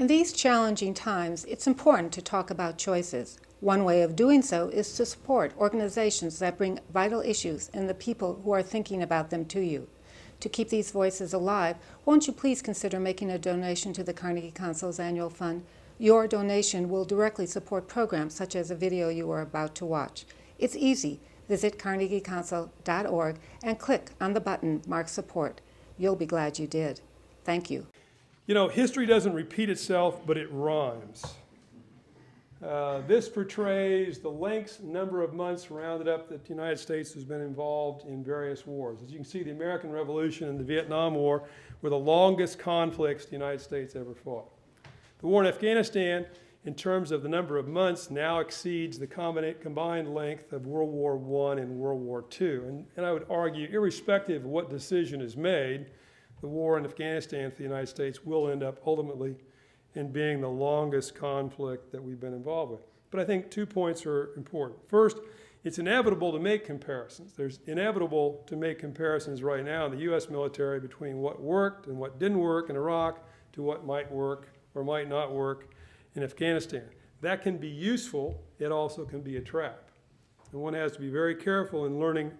In these challenging times, it's important to talk about choices. One way of doing so is to support organizations that bring vital issues and the people who are thinking about them to you. To keep these voices alive, won't you please consider making a donation to the Carnegie Council's annual fund? Your donation will directly support programs such as a video you are about to watch. It's easy. Visit carnegiecouncil.org and click on the button marked support. You'll be glad you did. Thank you. You know, history doesn't repeat itself, but it rhymes. This portrays the length, number of months rounded up that the United States has been involved in various wars. As you can see, the American Revolution and the Vietnam War were the longest conflicts the United States ever fought. The war in Afghanistan, in terms of the number of months, now exceeds the combined length of World War I and World War II. And I would argue, irrespective of what decision is made, the war in Afghanistan for the United States will end up ultimately in being the longest conflict that we've been involved with. But I think 2 points are important. First, it's inevitable to make comparisons. There's inevitable to make comparisons right now in the U.S. military between what worked and what didn't work in Iraq to what might work or might not work in Afghanistan. That can be useful. It also can be a trap. And one has to be very careful in learning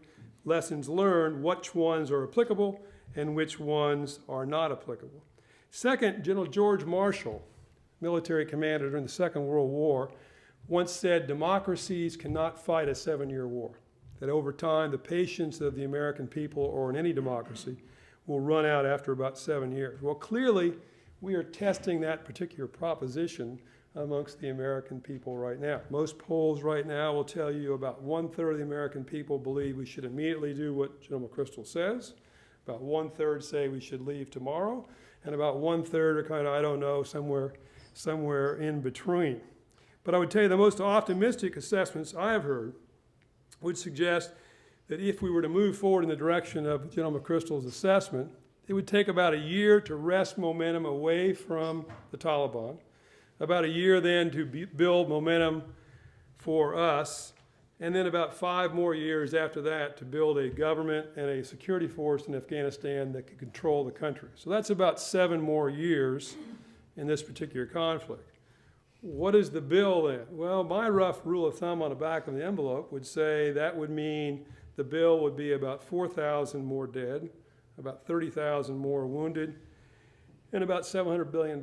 lessons learned, which ones are applicable and which ones are not applicable. Second, General George Marshall, military commander during the Second World War, once said democracies cannot fight a 7-year war, that over time the patience of the American people, or in any democracy, will run out after about 7 years. Well, clearly, we are testing that particular proposition amongst the American people right now. Most polls right now will tell you about 1/3 of the American people believe we should immediately do what General McChrystal says, about 1/3 say we should leave tomorrow, and about 1/3 are kind of, I don't know, somewhere in between. But I would tell you the most optimistic assessments I have heard would suggest that if we were to move forward in the direction of General McChrystal's assessment, it would take about a year to wrest momentum away from the Taliban, about a year then to build momentum for us, and then about 5 more years after that to build a government and a security force in Afghanistan that could control the country. So that's about 7 more years in this particular conflict. What is the bill then? Well, my rough rule of thumb on the back of the envelope would say that would mean the bill would be about 4,000 more dead, about 30,000 more wounded, and about $700 billion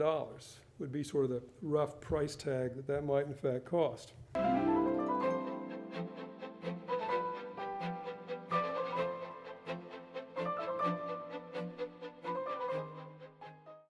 would be sort of the rough price tag that might in fact cost.